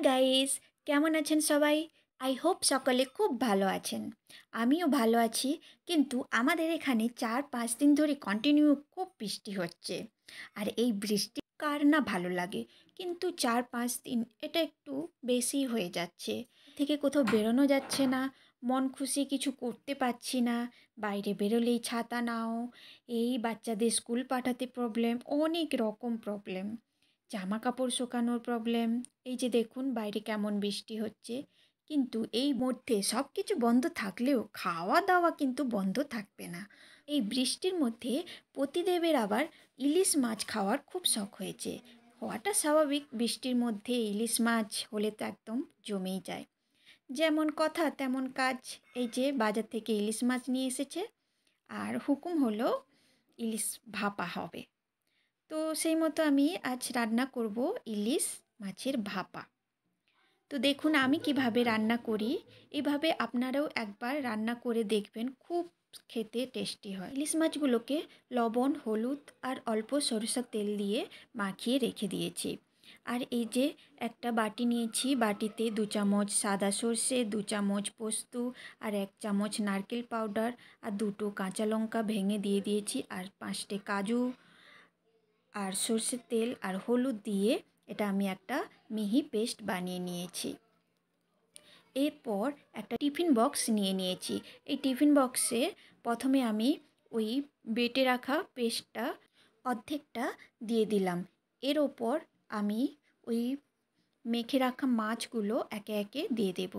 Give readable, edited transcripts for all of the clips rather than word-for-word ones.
Guys, কেমন আছেন সবাই? আই হোপ সকলে খুব ভালো আছেন। আমিও ভালো আছি, কিন্তু আমাদের এখানে ৪-৫ দিন ধরে কন্টিনিউ খুব বৃষ্টি হচ্ছে। আর এই বৃষ্টি কার না ভালো লাগে, কিন্তু ৪-৫ দিন এটা একটু বেশি হয়ে যাচ্ছে। থেকে কোথাও বেরোনো যাচ্ছে না, মন খুশি কিছু করতে পারছি না। বাইরে বেরোলেই ছাতা নাও, এই বাচ্চাদের স্কুল পাঠাতে প্রবলেম, অনেক রকম প্রবলেম। জামা কাপড় শুকানোর প্রবলেম। এই যে দেখুন বাইরে কেমন বৃষ্টি হচ্ছে, কিন্তু এই মধ্যে সব কিছু বন্ধ থাকলেও খাওয়া দাওয়া কিন্তু বন্ধ থাকবে না। এই বৃষ্টির মধ্যে পতিদেবের আবার ইলিশ মাছ খাওয়ার খুব শখ হয়েছে। হওয়াটা স্বাভাবিক, বৃষ্টির মধ্যে ইলিশ মাছ হলে তো একদম জমেই যায়। যেমন কথা তেমন কাজ। এই যে বাজার থেকে ইলিশ মাছ নিয়ে এসেছে, আর হুকুম হলো ইলিশ ভাপা হবে। তো সেই মতো আমি আজ রান্না করব ইলিশ মাছের ভাপা। তো দেখুন আমি কিভাবে রান্না করি, এভাবে আপনারাও একবার রান্না করে দেখবেন, খুব খেতে টেস্টি হয়। ইলিশ মাছগুলোকে লবণ, হলুদ আর অল্প সরিষার তেল দিয়ে মাখিয়ে রেখে দিয়েছি। আর এই যে একটা বাটি নিয়েছি, বাটিতে 2 চামচ সাদা সর্ষে, 2 চামচ পোস্ত আর 1 চামচ নারকেল পাউডার আর 2টো কাঁচা লঙ্কা ভেঙে দিয়ে দিয়েছি, আর 5টে কাজু আর সর্ষের তেল আর হলুদ দিয়ে এটা আমি একটা মিহি পেস্ট বানিয়ে নিয়েছি। এরপর একটা টিফিন বক্স নিয়ে নিয়েছি। এই টিফিন বক্সে প্রথমে আমি ওই বেটে রাখা পেস্টটা অর্ধেকটা দিয়ে দিলাম। এর ওপর আমি ওই মেখে রাখা মাছগুলো একে একে দিয়ে দেব।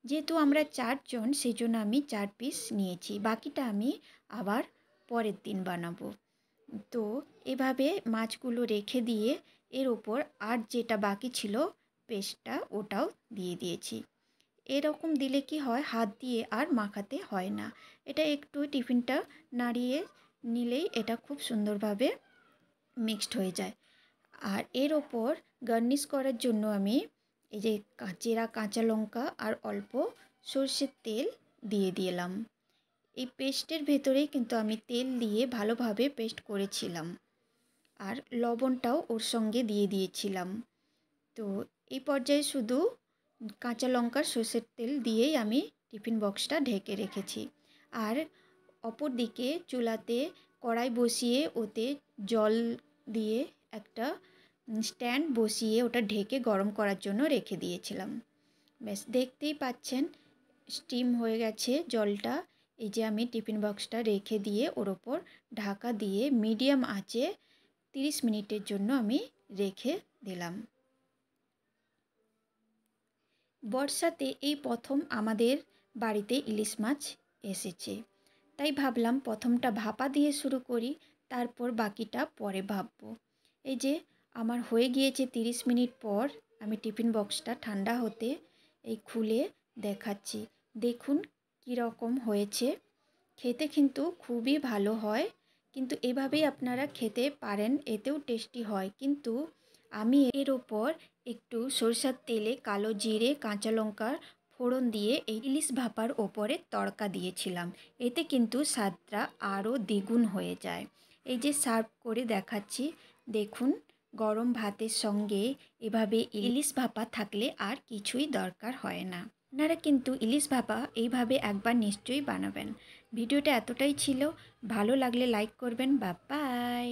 যেহেতু আমরা 4 জন, সেই জন্য আমি 4 পিস নিয়েছি, বাকিটা আমি আবার পরের দিন বানাবো। তো এভাবে মাছগুলো রেখে দিয়ে এর ওপর আর যেটা বাকি ছিল পেস্টটা, ওটাও দিয়ে দিয়েছি। এরকম দিলে কি হয়, হাত দিয়ে আর মাখাতে হয় না। এটা একটু টিফিনটা নাড়িয়ে নিলেই এটা খুব সুন্দরভাবে মিক্সড হয়ে যায়। আর এর ওপর গার্নিশ করার জন্য আমি এই যে চেরা কাঁচা লঙ্কা আর অল্প সর্ষের তেল দিয়ে দিলাম। এই পেস্টের ভেতরেই কিন্তু আমি তেল দিয়ে ভালোভাবে পেস্ট করেছিলাম, আর লবণটাও ওর সঙ্গে দিয়ে দিয়েছিলাম। তো এই পর্যায়ে শুধু কাঁচা লঙ্কার সর্ষের তেল দিয়েই আমি টিফিন বক্সটা ঢেকে রেখেছি। আর অপর দিকে চুলাতে কড়াই বসিয়ে ওতে জল দিয়ে একটা স্ট্যান্ড বসিয়ে ওটা ঢেকে গরম করার জন্য রেখে দিয়েছিলাম। ব্যাস, দেখতেই পাচ্ছেন স্টিম হয়ে গেছে জলটা। এই যে আমি টিফিন বক্সটা রেখে দিয়ে ওর ওপর ঢাকা দিয়ে মিডিয়াম আঁচে 30 মিনিটের জন্য আমি রেখে দিলাম। বর্ষাতে এই প্রথম আমাদের বাড়িতে ইলিশ মাছ এসেছে, তাই ভাবলাম প্রথমটা ভাপা দিয়ে শুরু করি, তারপর বাকিটা পরে ভাববো। এই যে আমার হয়ে গিয়েছে 30 মিনিট পর, আমি টিফিন বক্সটা ঠান্ডা হতে এই খুলে দেখাচ্ছি। দেখুন কীরকম হয়েছে। খেতে কিন্তু খুবই ভালো হয়, কিন্তু এভাবেই আপনারা খেতে পারেন, এতেও টেস্টি হয়। কিন্তু আমি এর ওপর একটু সরষের তেলে কালো জিরে, কাঁচা লঙ্কার ফোড়ন দিয়ে এই ইলিশ ভাপার ওপরে তড়কা দিয়েছিলাম। এতে কিন্তু স্বাদটা আরও দ্বিগুণ হয়ে যায়। এই যে সার্ভ করে দেখাচ্ছি, দেখুন গরম ভাতের সঙ্গে এভাবে ইলিশ ভাপা থাকলে আর কিছুই দরকার হয় না। আপনারা কিন্তু ইলিশ ভাপা এইভাবে একবার নিশ্চয়ই বানাবেন। ভিডিওটা এতটাই ছিল, ভালো লাগলে লাইক করবেন। Bye bye.